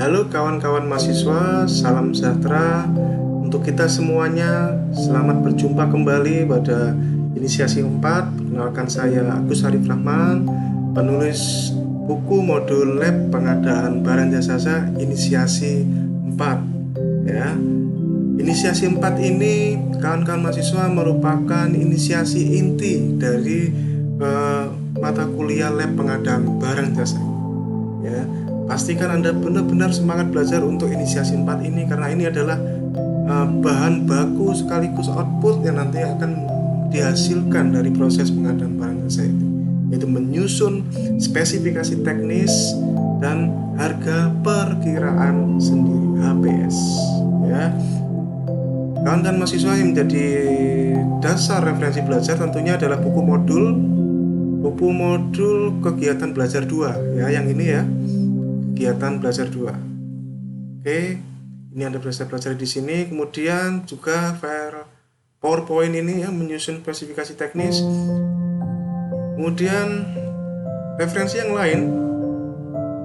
Halo kawan-kawan mahasiswa, salam sejahtera untuk kita semuanya. Selamat berjumpa kembali pada Inisiasi 4. Perkenalkan saya Agus Arif Rahman, penulis buku modul lab pengadaan barang jasa Inisiasi 4. Ya. Inisiasi 4 ini kawan-kawan mahasiswa merupakan inisiasi inti dari mata kuliah lab pengadaan barang jasa. Ya, pastikan Anda benar-benar semangat belajar untuk inisiasi 4 ini, karena ini adalah bahan baku sekaligus output yang nanti akan dihasilkan dari proses pengadaan barang jasa itu, yaitu menyusun spesifikasi teknis dan harga perkiraan sendiri, HPS. Ya, kawan-kawan mahasiswa, yang menjadi dasar referensi belajar tentunya adalah buku modul kegiatan belajar 2 ya, yang ini ya, kegiatan belajar 2. Oke, ini Anda bisa belajar di sini. Kemudian juga file PowerPoint ini ya, menyusun spesifikasi teknis. Kemudian referensi yang lain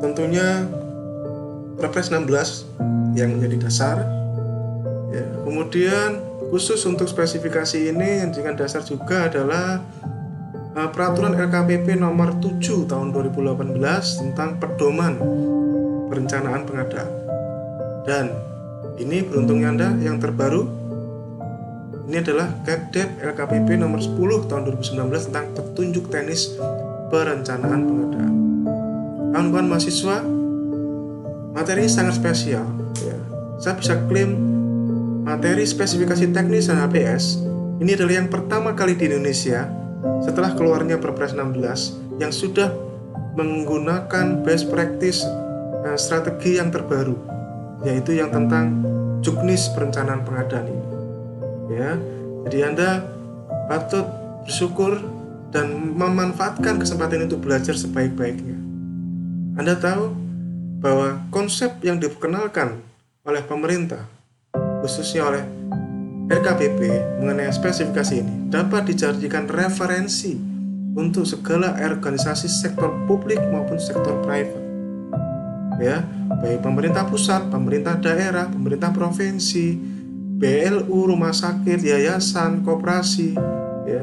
tentunya Perpres 16 yang menjadi dasar ya. Kemudian khusus untuk spesifikasi ini yang dengan dasar juga adalah Peraturan LKPP nomor 7 tahun 2018 tentang pedoman perencanaan pengadaan. Dan ini beruntungnya Anda yang terbaru, ini adalah Kepdep LKPP nomor 10 tahun 2019 tentang petunjuk teknis perencanaan pengadaan. Kawan-kawan mahasiswa, materi sangat spesial ya. Saya bisa klaim materi spesifikasi teknis dan HPS ini adalah yang pertama kali di Indonesia setelah keluarnya Perpres 16 yang sudah menggunakan best practice strategi yang terbaru, yaitu yang tentang juknis perencanaan pengadaan ini ya. Jadi Anda patut bersyukur dan memanfaatkan kesempatan untuk belajar sebaik-baiknya. Anda tahu bahwa konsep yang diperkenalkan oleh pemerintah, khususnya oleh LKPP mengenai spesifikasi ini dapat dijadikan referensi untuk segala organisasi sektor publik maupun sektor private ya, baik pemerintah pusat, pemerintah daerah, pemerintah provinsi, BLU, rumah sakit, yayasan, koperasi ya,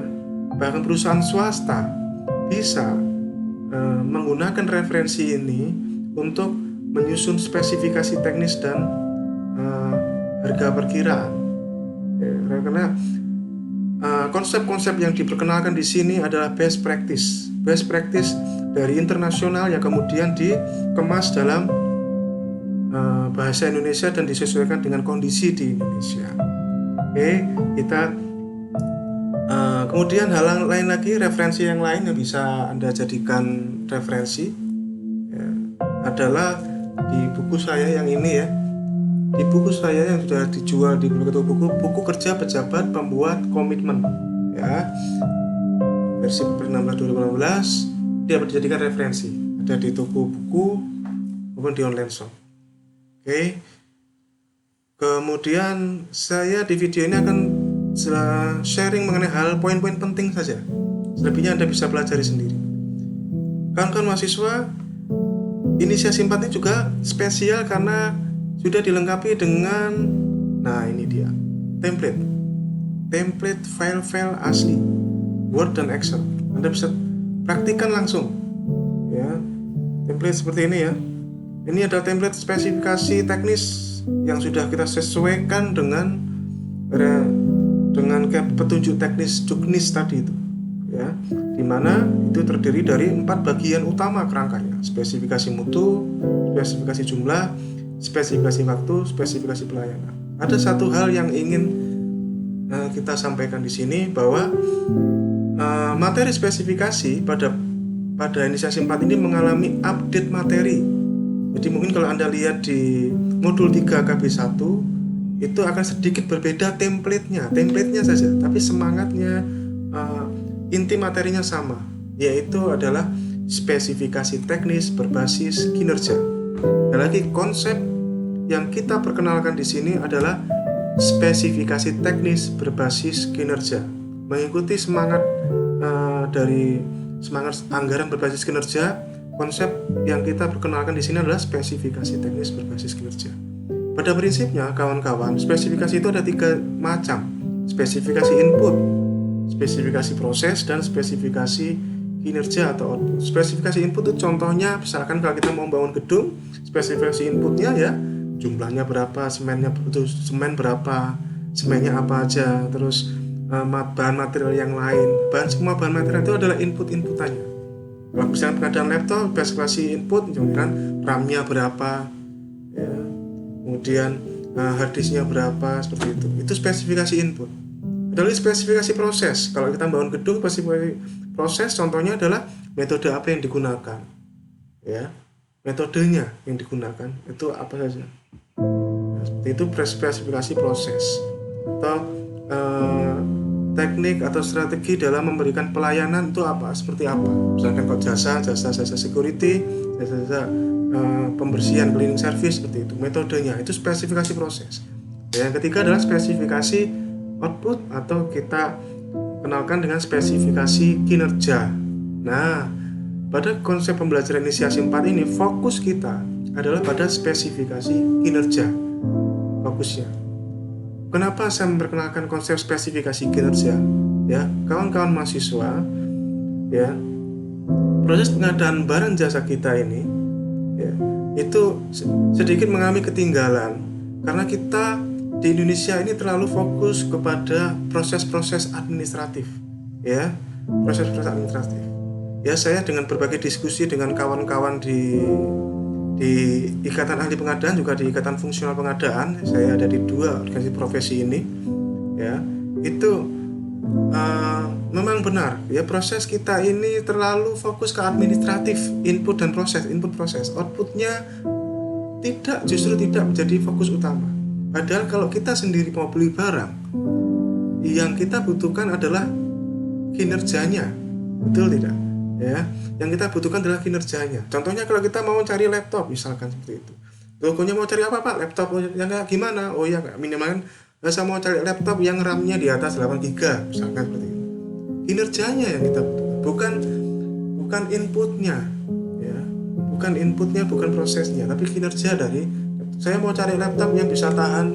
bahkan perusahaan swasta bisa menggunakan referensi ini untuk menyusun spesifikasi teknis dan harga perkiraan. Karena konsep-konsep yang diperkenalkan di sini adalah best practice dari internasional yang kemudian dikemas dalam bahasa Indonesia dan disesuaikan dengan kondisi di Indonesia. Oke, kita kemudian hal lain lagi, referensi yang lain yang bisa Anda jadikan referensi ya, adalah di buku saya yang ini ya. Di buku saya yang sudah dijual di buku kerja pejabat pembuat komitmen ya, versi Perpres 16 2016, dia dapat dijadikan referensi, ada di toko buku maupun di online shop. Oke. Kemudian saya di video ini akan sharing mengenai hal poin-poin penting saja, selebihnya Anda bisa pelajari sendiri. Kawan-kawan mahasiswa, inisiasi 4 ini juga spesial karena sudah dilengkapi dengan, nah ini dia, template file asli Word dan Excel. Anda bisa praktikkan langsung ya, template seperti ini ya. Ini adalah template spesifikasi teknis yang sudah kita sesuaikan dengan petunjuk teknis juknis tadi itu ya, dimana itu terdiri dari 4 bagian utama kerangkanya: spesifikasi mutu, spesifikasi jumlah, spesifikasi waktu, spesifikasi pelayanan. Ada satu hal yang ingin kita sampaikan di sini, bahwa materi spesifikasi pada inisiasi 4 ini mengalami update materi. Jadi mungkin kalau Anda lihat di modul 3 KB1 itu akan sedikit berbeda template-nya saja, tapi semangatnya, inti materinya sama, yaitu adalah spesifikasi teknis berbasis kinerja. Dan lagi, konsep yang kita perkenalkan di sini adalah spesifikasi teknis berbasis kinerja, mengikuti semangat dari semangat anggaran berbasis kinerja konsep yang kita perkenalkan di sini adalah spesifikasi teknis berbasis kinerja. Pada prinsipnya, kawan-kawan, spesifikasi itu ada 3 macam. Spesifikasi input, spesifikasi proses, dan spesifikasi kinerja atau output. Spesifikasi input itu contohnya, misalkan kalau kita mau bangun gedung, spesifikasi inputnya ya, jumlahnya berapa, semen berapa, semennya apa aja, terus bahan material yang lain. Semua bahan material itu adalah inputannya. Kalau misalnya pengadaan laptop, spesifikasi input, misalkan RAM-nya berapa, ya, kemudian harddisknya berapa, seperti itu. Itu spesifikasi input. Ada lagi spesifikasi proses. Kalau kita bangun gedung, spesifikasi proses contohnya adalah metode apa yang digunakan, ya, metodenya yang digunakan itu apa saja. Nah, seperti itu spesifikasi proses. Atau teknik atau strategi dalam memberikan pelayanan itu apa, seperti apa. Misalkan kalau jasa security, jasa pembersihan, cleaning service, seperti itu. Metodenya itu spesifikasi proses. Yang ketiga adalah spesifikasi output atau kita kenalkan dengan spesifikasi kinerja. Nah, pada konsep pembelajaran inisiasi 4 ini fokus kita adalah pada spesifikasi kinerja. Fokusnya. Kenapa saya memperkenalkan konsep spesifikasi kinerja? Ya, kawan-kawan mahasiswa, ya, proses pengadaan barang jasa kita ini, ya, itu sedikit mengalami ketinggalan karena kita di Indonesia ini terlalu fokus kepada proses-proses administratif, ya, proses-proses administratif. Ya, saya dengan berbagai diskusi dengan kawan-kawan di Ikatan Ahli Pengadaan, juga di Ikatan Fungsional Pengadaan, saya ada di 2 organisasi profesi ini, ya, itu memang benar, ya, proses kita ini terlalu fokus ke administratif, input proses, outputnya justru tidak menjadi fokus utama. Padahal kalau kita sendiri mau beli barang, yang kita butuhkan adalah kinerjanya, betul tidak? Ya, yang kita butuhkan adalah kinerjanya. Contohnya kalau kita mau cari laptop, misalkan seperti itu. Logonya mau cari apa, Pak? Laptop yang kayak gimana? Oh ya, minimal saya mau cari laptop yang RAM-nya di atas 8 GB, misalkan seperti itu. Kinerjanya yang kita butuhkan, bukan inputnya, ya, bukan prosesnya, tapi kinerja dari. Saya mau cari laptop yang bisa tahan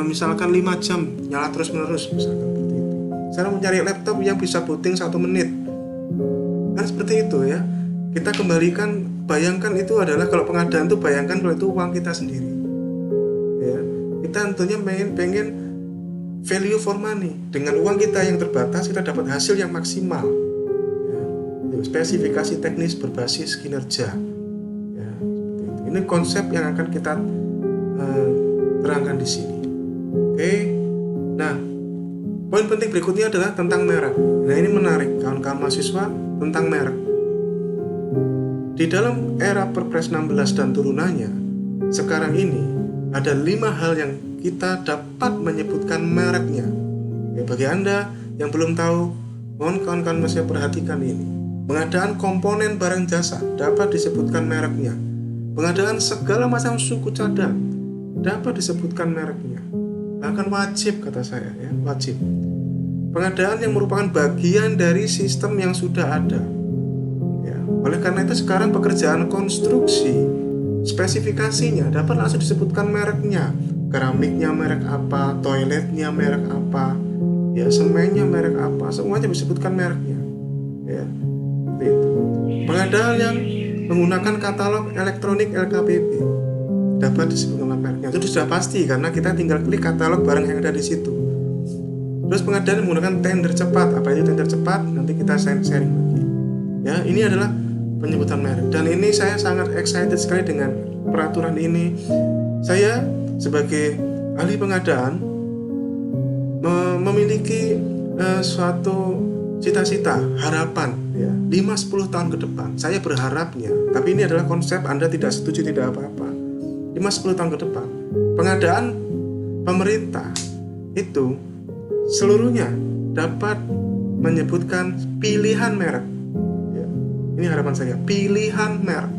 misalkan 5 jam nyala terus menerus, misalkan seperti itu. Saya mau cari laptop yang bisa booting 1 menit, kan seperti itu, ya. Kita kembalikan, bayangkan itu adalah kalau pengadaan itu, bayangkan kalau itu uang kita sendiri, ya. Kita tentunya pengen value for money. Dengan uang kita yang terbatas, kita dapat hasil yang maksimal, ya. Spesifikasi teknis berbasis kinerja, ya, seperti itu. Ini konsep yang akan kita terangkan di sini. Oke. Nah, poin penting berikutnya adalah tentang merek. Nah, ini menarik kawan-kawan mahasiswa, tentang merek. Di dalam era Perpres 16 dan turunannya, sekarang ini ada 5 hal yang kita dapat menyebutkan mereknya. Ya, bagi Anda yang belum tahu, mohon kawan-kawan mahasiswa perhatikan ini. Pengadaan komponen barang jasa dapat disebutkan mereknya. Pengadaan segala macam suku cadang dapat disebutkan mereknya. Bahkan wajib, kata saya, ya, wajib. Pengadaan yang merupakan bagian dari sistem yang sudah ada, ya. Oleh karena itu sekarang pekerjaan konstruksi, spesifikasinya dapat langsung disebutkan mereknya. Keramiknya merek apa, toiletnya merek apa, ya, semennya merek apa, semuanya disebutkan mereknya, ya. Itu. Pengadaan yang menggunakan katalog elektronik LKPP dapat disebutkan mereknya. Itu sudah pasti karena kita tinggal klik katalog barang yang ada di situ. Terus pengadaan menggunakan tender cepat. Apa itu tender cepat? Nanti kita sharing lagi. Ya, ini adalah penyebutan merek. Dan ini saya sangat excited sekali dengan peraturan ini. Saya sebagai ahli pengadaan memiliki suatu cita-cita, harapan, ya, 5-10 tahun ke depan. Saya berharapnya, tapi ini adalah konsep, Anda tidak setuju tidak apa-apa. 5-10 tahun ke depan, pengadaan pemerintah itu seluruhnya dapat menyebutkan pilihan merek, ya. Ini harapan saya, pilihan merek,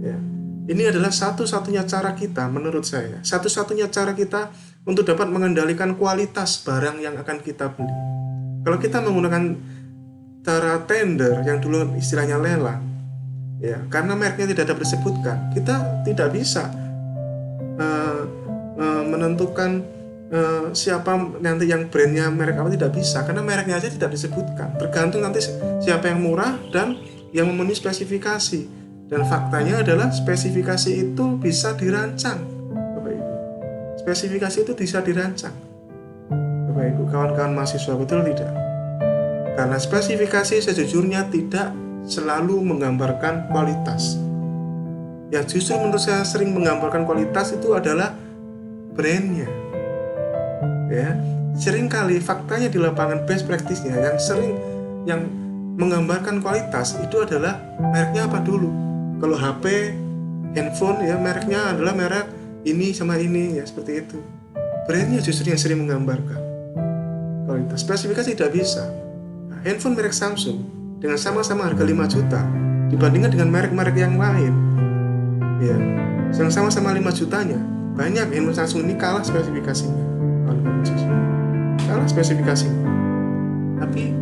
ya. Ini adalah satu-satunya cara kita, menurut saya, satu-satunya cara kita untuk dapat mengendalikan kualitas barang yang akan kita beli. Kalau kita menggunakan cara tender yang dulu istilahnya lelang, ya, karena mereknya tidak dapat disebutkan, kita tidak bisa menentukan siapa nanti yang brandnya merek apa, tidak bisa, karena mereknya aja tidak disebutkan. Tergantung nanti siapa yang murah dan yang memenuhi spesifikasi. Dan faktanya adalah spesifikasi itu bisa dirancang, Bapak Ibu. Spesifikasi itu bisa dirancang, Bapak Ibu, kawan-kawan mahasiswa, betul tidak? Karena spesifikasi sejujurnya tidak selalu menggambarkan kualitas. Yang justru menurut saya sering menggambarkan kualitas itu adalah brandnya. Ya, seringkali faktanya di lapangan, best practice-nya yang menggambarkan kualitas itu adalah mereknya apa dulu. Kalau HP, handphone, ya mereknya adalah merek ini sama ini, ya seperti itu. Brandnya justru yang sering menggambarkan kualitas. Spesifikasi tidak bisa. Nah, handphone merek Samsung dengan sama-sama harga 5 juta dibandingkan dengan merek-merek yang lain, ya, yang sama-sama 5 jutanya, banyak handphone Samsung ini kalah spesifikasinya. Kalah spesifikasinya. Tapi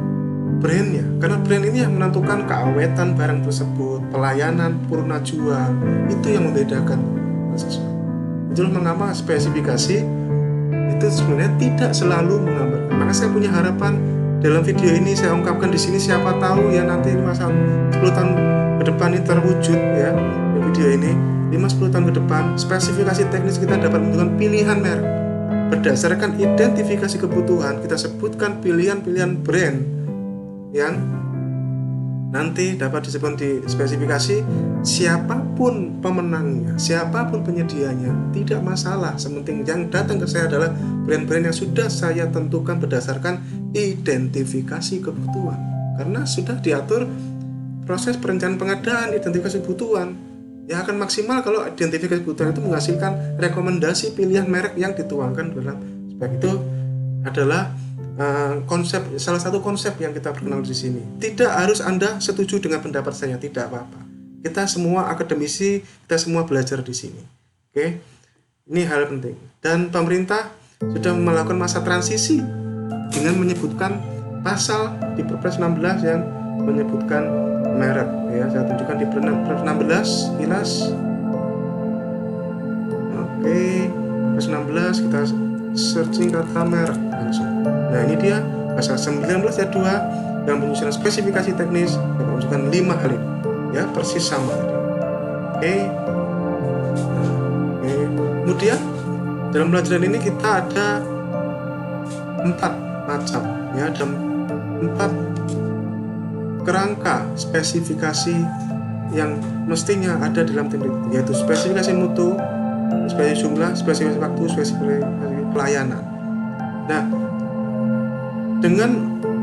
brandnya, karena brand ini yang menentukan keawetan barang tersebut, pelayanan, purna jual, itu yang membedakan mahasiswa. Itulah mengapa spesifikasi itu sebenarnya tidak selalu menggambarkan. Maka saya punya harapan dalam video ini saya ungkapkan di sini, siapa tahu ya nanti masa 10 tahun ke depan ini terwujud, ya, di video ini 5-10 tahun ke depan spesifikasi teknis kita dapat menentukan pilihan merek berdasarkan identifikasi kebutuhan. Kita sebutkan pilihan-pilihan brand yang nanti dapat disebutkan di spesifikasi. Siapapun pemenangnya, siapapun penyedianya, tidak masalah. Sementing yang datang ke saya adalah brand-brand yang sudah saya tentukan berdasarkan identifikasi kebutuhan. Karena sudah diatur proses perencanaan pengadaan identifikasi kebutuhan. Ya akan maksimal kalau identifikasi kebutuhan itu menghasilkan rekomendasi pilihan merek yang dituangkan dalam spek. Itu adalah salah satu konsep yang kita perkenal di sini. Tidak harus Anda setuju dengan pendapat saya, tidak apa-apa. Kita semua akademisi, kita semua belajar di sini. Oke, ini hal penting. Dan pemerintah sudah melakukan masa transisi dengan menyebutkan pasal di Perpres 16 yang menyebutkan merek. Ya, saya tunjukkan di Perpres 16 kilas. Oke, Perpres 16 kita searching kata merek langsung. Nah, ini dia pasal 19 ayat 2 yang penyusunan spesifikasi teknis yang menunjukkan 5 hal ini. Ya, persis sama. Oke. Kemudian dalam pelajaran ini kita ada 4 macam, ya, ada 4 kerangka spesifikasi yang mestinya ada dalam template, yaitu spesifikasi mutu, spesifikasi jumlah, spesifikasi waktu, spesifikasi pelayanan. Nah, dengan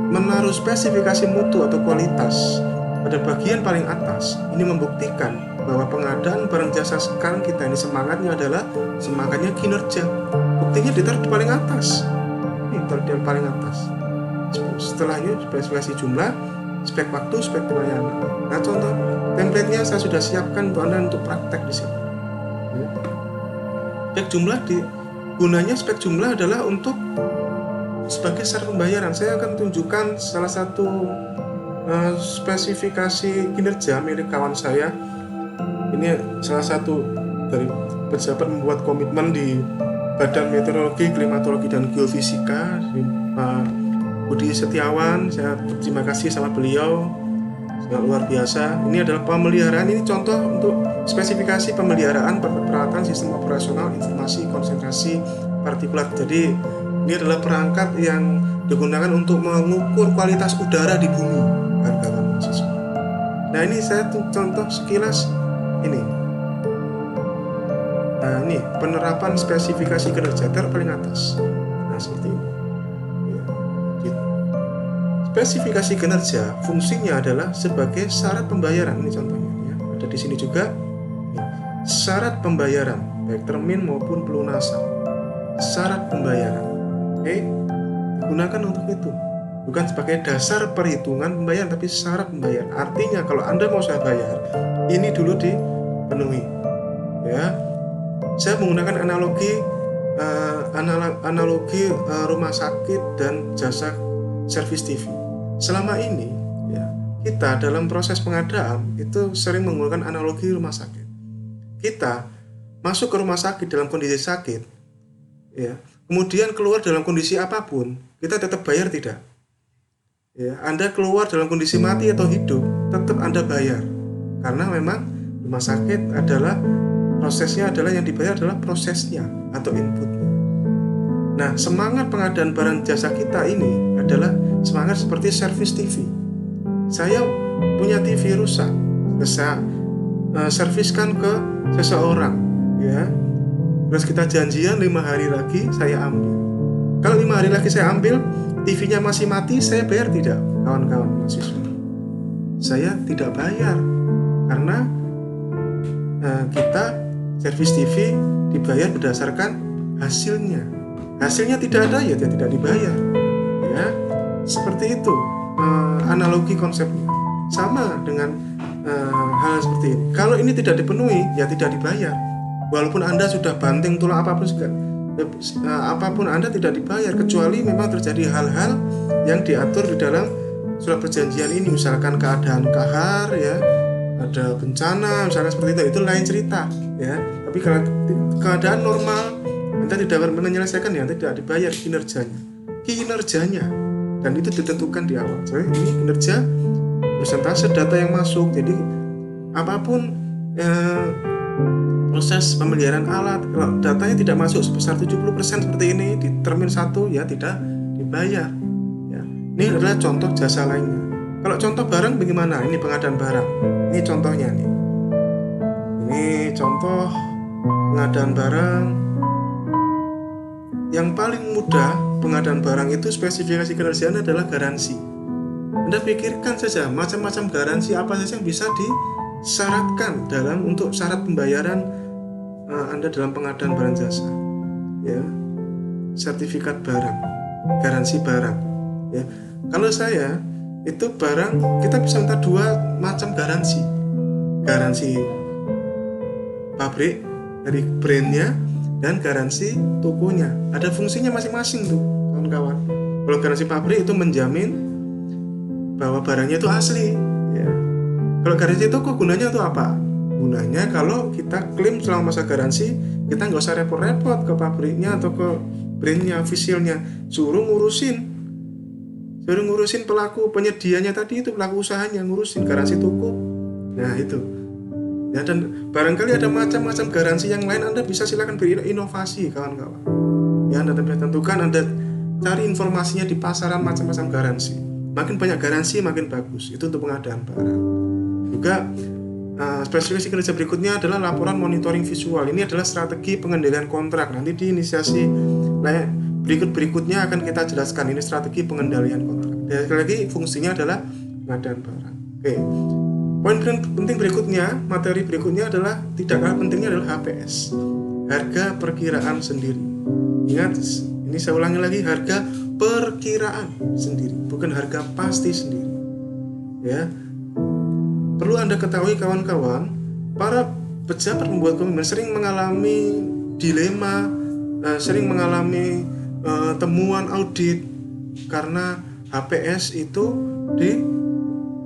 menaruh spesifikasi mutu atau kualitas pada bagian paling atas, ini membuktikan bahwa pengadaan barang jasa sekarang kita ini semangatnya adalah semangatnya kinerja. Buktinya ditaruh di paling atas. Ini ditaruh di paling atas. Setelahnya spesifikasi jumlah, spek waktu, spek pelayanan. Nah, contoh template-nya saya sudah siapkan untuk Anda untuk praktek di sini. Spek jumlah gunanya spek jumlah adalah untuk sebagai syarat pembayaran. Saya akan tunjukkan salah satu spesifikasi kinerja milik kawan saya. Ini salah satu dari pejabat membuat komitmen di Badan Meteorologi, Klimatologi dan Geofisika, Pak Budi Setiawan. Saya berterima kasih sama beliau, sangat luar biasa. Ini adalah pemeliharaan, ini contoh untuk spesifikasi pemeliharaan peralatan sistem operasional informasi konsentrasi partikulat. Jadi ini adalah perangkat yang digunakan untuk mengukur kualitas udara di bumi, kawan-kawan mahasiswa. Nah, ini saya contoh sekilas ini. Nah, ini penerapan spesifikasi kinerja paling atas. Nah, seperti ini. Spesifikasi kinerja fungsinya adalah sebagai syarat pembayaran. Ini contohnya, ya. Ada di sini juga. Syarat pembayaran baik termin maupun pelunasan. Syarat pembayaran. Oke, digunakan untuk itu. Bukan sebagai dasar perhitungan pembayaran, tapi syarat pembayaran. Artinya kalau Anda mau saya bayar, ini dulu dipenuhi. Ya, saya menggunakan analogi rumah sakit dan jasa servis TV. Selama ini, ya, kita dalam proses pengadaan itu sering menggunakan analogi rumah sakit. Kita masuk ke rumah sakit dalam kondisi sakit, ya, kemudian keluar dalam kondisi apapun, kita tetap bayar tidak? Ya, Anda keluar dalam kondisi mati atau hidup, tetap Anda bayar. Karena memang rumah sakit adalah prosesnya adalah yang dibayar adalah prosesnya atau inputnya. Nah, semangat pengadaan barang jasa kita ini adalah semangat seperti servis TV. Saya punya TV rusak, saya serviskan ke seseorang, ya. Terus kita janjian 5 hari lagi saya ambil. Kalau 5 hari lagi saya ambil, TV-nya masih mati, saya bayar tidak, kawan-kawan mahasiswa? Saya tidak bayar, karena kita servis TV dibayar berdasarkan hasilnya. Hasilnya tidak ada, ya tidak dibayar. Ya, seperti itu analogi konsepnya. Sama dengan hal seperti ini. Kalau ini tidak dipenuhi, ya tidak dibayar. Walaupun Anda sudah banting tulang apapun apapun Anda tidak dibayar, kecuali memang terjadi hal-hal yang diatur di dalam surat perjanjian ini, misalkan keadaan kahar, ya, ada bencana, misalnya seperti itu lain cerita, ya. Tapi kalau keadaan normal Anda tidak menyelesaikan, ya tidak dibayar kinerjanya, dan itu ditentukan di awal. Jadi ini kinerja persentase data yang masuk. Jadi apapun proses pemeliharaan alat, kalau datanya tidak masuk sebesar 70% seperti ini di termin 1, ya tidak dibayar, ya. Ini adalah contoh jasa lainnya. Kalau contoh barang bagaimana? Ini pengadaan barang. Ini contohnya nih. Ini contoh pengadaan barang. Yang paling mudah pengadaan barang itu spesifikasi kinerjanya adalah garansi. Anda pikirkan saja macam-macam garansi apa saja yang bisa disyaratkan dalam untuk syarat pembayaran Anda dalam pengadaan barang jasa, ya. Sertifikat barang, garansi barang, ya. Kalau saya itu barang, kita bisa minta 2 macam garansi pabrik dari brandnya dan garansi tokonya. Ada fungsinya masing-masing tuh, kawan-kawan. Kalau garansi pabrik itu menjamin bahwa barangnya itu asli, ya. Kalau garansi toko gunanya itu apa? Gunanya kalau kita klaim selama masa garansi, kita nggak usah repot-repot ke pabriknya atau ke brandnya, officialnya, suruh ngurusin pelaku penyedianya tadi, itu pelaku usahanya ngurusin garansi toko. Nah itu, ya. Dan barangkali ada macam-macam garansi yang lain, Anda bisa silakan berinovasi, kawan-kawan, ya. Anda tentukan, Anda cari informasinya di pasaran, macam-macam garansi. Makin banyak garansi makin bagus. Itu untuk pengadaan barang. Juga spesifikasi kinerja berikutnya adalah laporan monitoring visual. Ini adalah strategi pengendalian kontrak. Nanti di inisiasi berikutnya akan kita jelaskan. Ini strategi pengendalian kontrak. Dan sekali lagi fungsinya adalah pengadaan barang. Oke. Poin penting berikutnya, materi berikutnya adalah tidak kalah pentingnya adalah HPS. Harga perkiraan sendiri. Ingat, ini saya ulangi lagi, harga perkiraan sendiri, bukan harga pasti sendiri, ya. Perlu Anda ketahui, kawan-kawan, para pejabat pembuat komitmen sering mengalami dilema, sering mengalami temuan audit karena HPS itu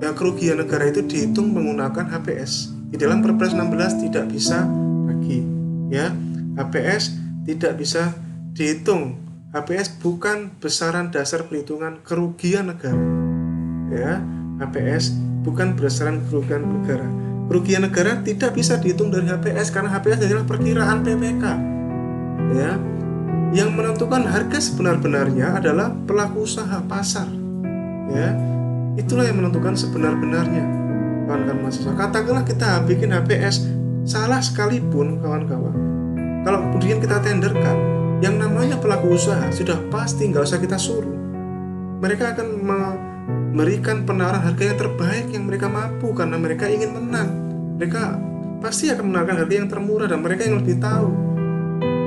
kerugian negara itu dihitung menggunakan HPS. Di dalam Perpres 16 tidak bisa lagi, ya. HPS tidak bisa dihitung. HPS bukan besaran dasar perhitungan kerugian negara, ya. HPS bukan berdasarkan kerugian negara. Kerugian negara tidak bisa dihitung dari HPS karena HPS adalah perkiraan PPK, ya. Yang menentukan harga sebenar-benarnya adalah pelaku usaha pasar, ya. Itulah yang menentukan sebenar-benarnya, kawan-kawan mahasiswa. Katakanlah kita bikin HPS salah sekalipun, kawan-kawan, kalau kemudian kita tenderkan, yang namanya pelaku usaha sudah pasti nggak usah kita suruh. Mereka akan memberikan penawaran harga yang terbaik yang mereka mampu karena mereka ingin menang. Mereka pasti akan menawarkan harga yang termurah dan mereka yang lebih tahu.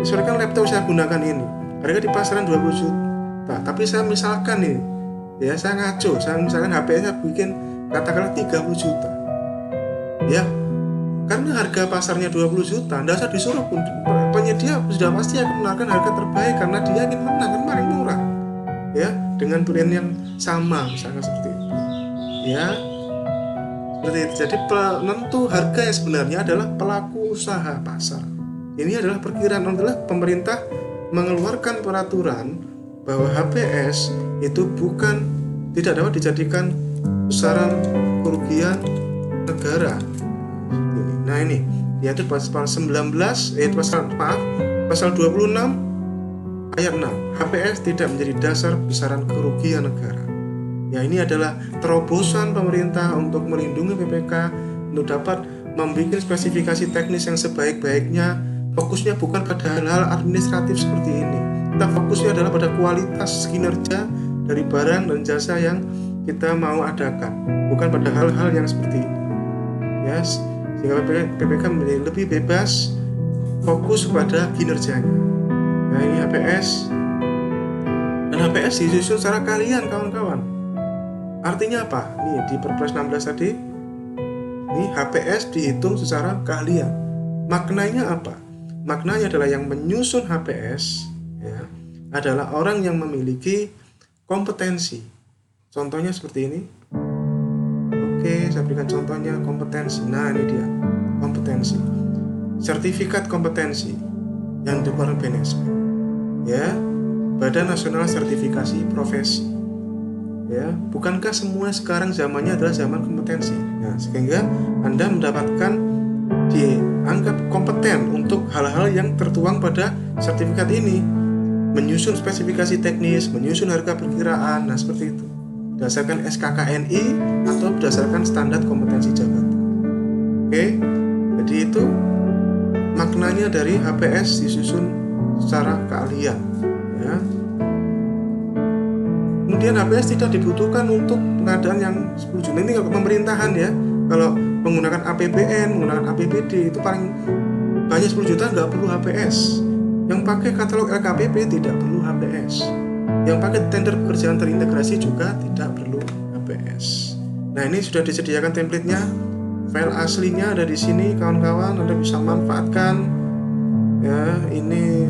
Misalkan laptop saya gunakan ini, harga di pasaran 20 juta. Tapi saya misalkan nih, ya saya ngaco, saya misalkan HP saya bikin katakanlah 30 juta. Ya, karena harga pasarnya 20 juta, nggak usah disuruh pun. Penyedia sudah pasti akan menawarkan harga terbaik karena dia ingin menang, kan paling murah, ya, dengan brand yang sama, misalnya seperti itu, ya. Seperti itu. Jadi penentu harga yang sebenarnya adalah pelaku usaha pasar. Ini adalah perkiraan, adalah pemerintah mengeluarkan peraturan bahwa HPS itu tidak dapat dijadikan besaran kerugian negara. Nah ini yaitu pasal 26 ayat 6. HPS tidak menjadi dasar besaran kerugian negara. Ya, ini adalah terobosan pemerintah untuk melindungi PPK, untuk dapat membuat spesifikasi teknis yang sebaik-baiknya. Fokusnya bukan pada hal-hal administratif seperti ini. Kita fokusnya adalah pada kualitas kinerja dari barang dan jasa yang kita mau adakan, bukan pada hal-hal yang seperti ini. Ya, sehingga PPK menjadi lebih bebas, fokus pada kinerjanya. Nah, ini HPS. Dan HPS disusun secara kalian, kawan-kawan. Artinya apa? Nih di Perpres 16 tadi, ini HPS dihitung secara keahlian. Maknanya apa? Maknanya adalah yang menyusun HPS ya, adalah orang yang memiliki kompetensi. Contohnya seperti ini. Oke, saya berikan contohnya kompetensi. Nah, ini dia kompetensi. Sertifikat kompetensi yang dikeluarkan BNSP. Ya, Badan Nasional Sertifikasi Profesi. Ya, bukankah semua sekarang zamannya adalah zaman kompetensi? Nah, sehingga Anda mendapatkan dianggap kompeten untuk hal-hal yang tertuang pada sertifikat ini, menyusun spesifikasi teknis, menyusun harga perkiraan, nah seperti itu, berdasarkan SKKNI atau berdasarkan standar kompetensi jabatan. Oke, jadi itu maknanya dari HPS disusun secara keahlian. Ya. Kemudian HPS tidak dibutuhkan untuk pengadaan yang 10 juta. Ini kalau pemerintahan ya, kalau menggunakan APBN, menggunakan APBD itu paling banyak 10 juta nggak perlu HPS. Yang pakai katalog LKPP tidak perlu HPS. Yang pakai tender pekerjaan terintegrasi juga tidak perlu HPS. Nah, ini sudah disediakan template-nya, file aslinya ada di sini, kawan-kawan. Anda bisa manfaatkan. Ya, ini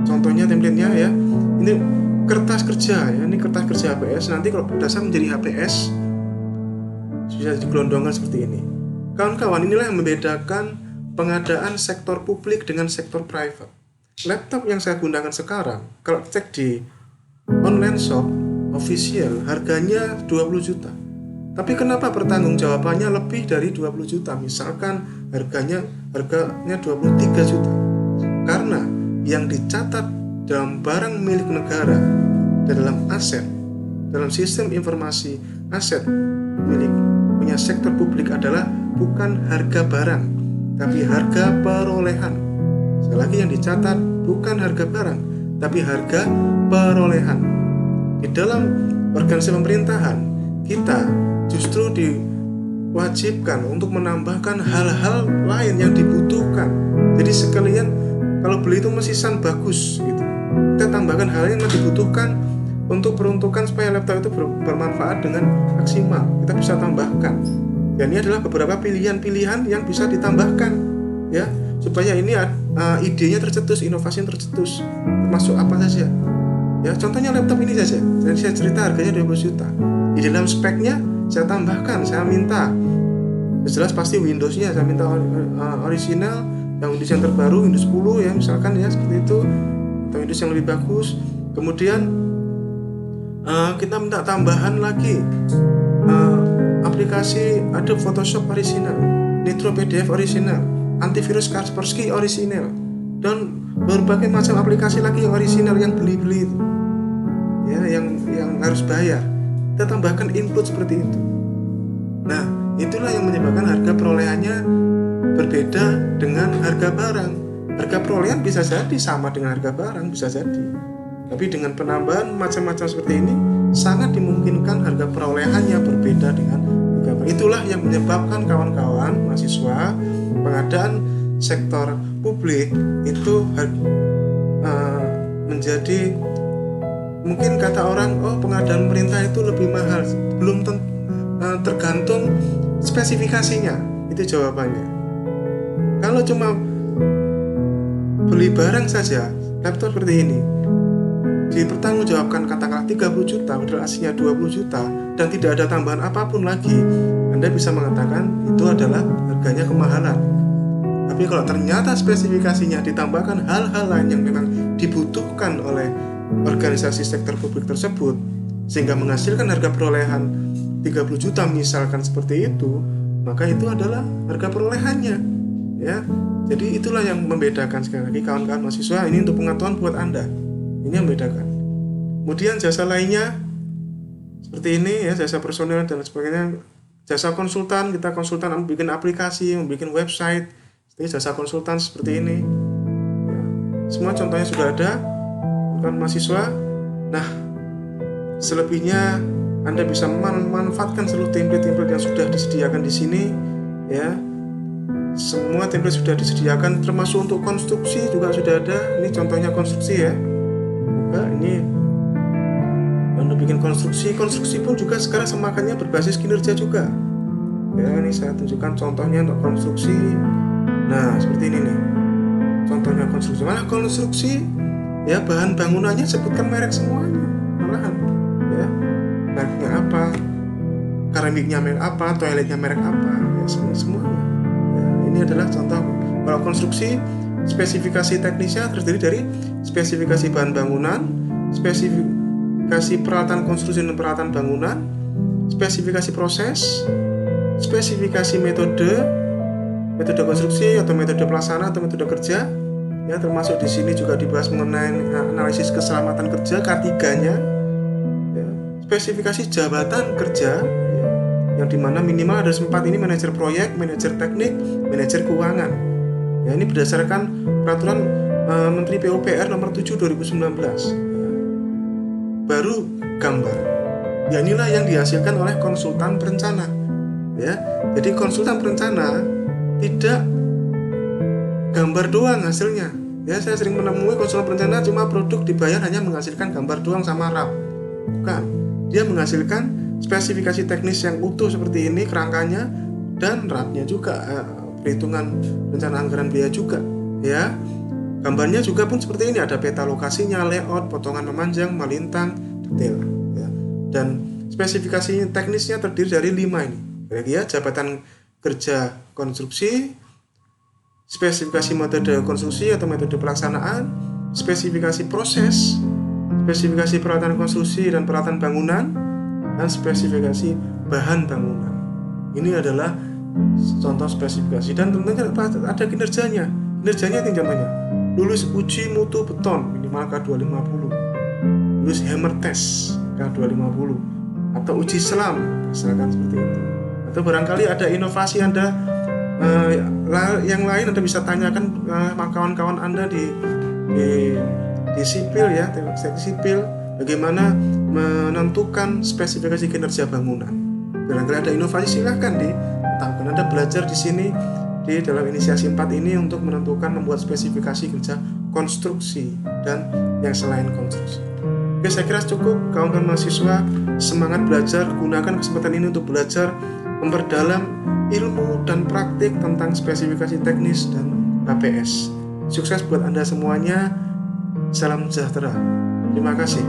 contohnya template-nya ya. Ini kertas kerja ya, ini kertas kerja HPS. Nanti kalau berdasar menjadi HPS bisa digelondongkan seperti ini. Kawan-kawan, inilah yang membedakan pengadaan sektor publik dengan sektor private. Laptop yang saya gunakan sekarang, kalau cek di online shop official, harganya 20 juta. Tapi kenapa pertanggungjawabannya lebih dari 20 juta? Misalkan harganya 23 juta. Karena yang dicatat dalam barang milik negara, dalam aset, dalam sistem informasi aset milik punya sektor publik adalah bukan harga barang, tapi harga perolehan. Sekali lagi, yang dicatat bukan harga barang, tapi harga perolehan. Di dalam organisasi pemerintahan, kita justru diwajibkan untuk menambahkan hal-hal lain yang dibutuhkan. Jadi sekalian kalau beli itu mesisan bagus gitu, kita tambahkan hal yang dibutuhkan untuk peruntukan supaya laptop itu bermanfaat dengan maksimal. Kita bisa tambahkan. Dan ini adalah beberapa pilihan-pilihan yang bisa ditambahkan ya, supaya ini idenya tercetus, inovasinya tercetus. Termasuk apa saja? Ya, contohnya laptop ini saja. Jadi saya cerita harganya 20 juta. Di dalam speknya saya tambahkan, saya minta jelas pasti Windows-nya saya minta original, yang Windows yang terbaru, Windows 10 ya misalkan ya, seperti itu, atau Windows yang lebih bagus. Kemudian kita minta tambahan lagi aplikasi Adobe Photoshop original, Nitro PDF original, antivirus Kaspersky original, dan berbagai macam aplikasi lagi yang original yang beli-beli itu ya, yang harus bayar. Kita tambahkan input seperti itu. Nah, itulah yang menyebabkan harga perolehannya berbeda dengan harga barang. Harga perolehan bisa jadi sama dengan harga barang, bisa jadi. Tapi dengan penambahan macam-macam seperti ini, sangat dimungkinkan harga perolehannya berbeda dengan harga barang. Itulah yang menyebabkan kawan-kawan mahasiswa, pengadaan sektor publik itu menjadi, mungkin kata orang, oh pengadaan pemerintah itu lebih mahal. Belum tergantung spesifikasinya, itu jawabannya. Kalau cuma beli barang saja, laptop seperti ini, dipertanggungjawabkan katakanlah 30 juta, padahal aslinya 20 juta, dan tidak ada tambahan apapun lagi, Anda bisa mengatakan itu adalah harganya kemahalan. Tapi kalau ternyata spesifikasinya ditambahkan hal-hal lain yang memang dibutuhkan oleh organisasi sektor publik tersebut, sehingga menghasilkan harga perolehan 30 juta misalkan seperti itu, maka itu adalah harga perolehannya, ya. Jadi itulah yang membedakan, sekali lagi kawan-kawan mahasiswa, ini untuk pengetahuan buat Anda. Ini yang membedakan. Kemudian jasa lainnya seperti ini, ya, jasa personil dan sebagainya. Jasa konsultan, kita konsultan bikin aplikasi, membuat website. Ini jasa konsultan seperti ini. Ya, semua contohnya sudah ada, kawan mahasiswa. Nah, selebihnya Anda bisa memanfaatkan seluruh template-template yang sudah disediakan di sini, ya. Semua template sudah disediakan, termasuk untuk konstruksi juga sudah ada. Ini contohnya konstruksi, ya. Buka ini Anda bikin konstruksi pun juga sekarang semakannya berbasis kinerja juga. Ya, ini saya tunjukkan contohnya untuk konstruksi. Nah, seperti ini nih. Contohnya konstruksi. Mana konstruksi? Ya, bahan bangunannya sebutkan merek semuanya. Malahan, ya. Mereknya apa? Keramiknya merek apa? Toiletnya merek apa? Ya, semuanya. Ya, ini adalah contoh. Kalau konstruksi, spesifikasi teknisnya terdiri dari spesifikasi bahan bangunan, spesifikasi peralatan konstruksi dan peralatan bangunan, spesifikasi proses, spesifikasi metode konstruksi atau metode pelaksana atau metode kerja, ya, termasuk di sini juga dibahas mengenai analisis keselamatan kerja K3-nya, ya, spesifikasi jabatan kerja, ya, yang dimana minimal ada 4 ini: manajer proyek, manajer teknik, manajer keuangan. Ya, ini berdasarkan peraturan Menteri PUPR nomor 7 2019. Ya. Baru gambar. Ya, inilah yang dihasilkan oleh konsultan perencana. Ya, jadi konsultan perencana tidak gambar doang hasilnya. Ya, saya sering menemui konsultan perencana cuma produk dibayar hanya menghasilkan gambar doang sama RAP. Bukan. Dia menghasilkan spesifikasi teknis yang utuh seperti ini, kerangkanya dan RAP-nya juga, perhitungan rencana anggaran biaya juga, ya. Gambarnya juga pun seperti ini, ada peta lokasinya, layout, potongan memanjang, melintang, detail, ya. Dan spesifikasi teknisnya terdiri dari 5 ini. Ya, jabatan kerja konstruksi, spesifikasi metode konstruksi atau metode pelaksanaan, spesifikasi proses, spesifikasi peralatan konstruksi dan peralatan bangunan, dan spesifikasi bahan bangunan. Ini adalah contoh spesifikasi, dan tentunya ada kinerjanya. Kinerjanya ini contohnya: lulus uji mutu beton minimal K250, lulus hammer test K250, atau uji selam misalkan seperti itu. Atau barangkali ada inovasi Anda yang lain, Anda bisa tanyakan kawan-kawan Anda di sipil, ya, teknik sipil, bagaimana menentukan spesifikasi kinerja bangunan. Barangkali ada inovasi, silahkan ditambahkan. Anda belajar di sini di dalam inisiasi 4 ini untuk menentukan, membuat spesifikasi kerja konstruksi dan yang selain konstruksi. Oke, saya kira cukup kawan-kawan mahasiswa. Semangat belajar, gunakan kesempatan ini untuk belajar memperdalam ilmu dan praktik tentang spesifikasi teknis dan HPS. Sukses buat Anda semuanya. Salam sejahtera. Terima kasih.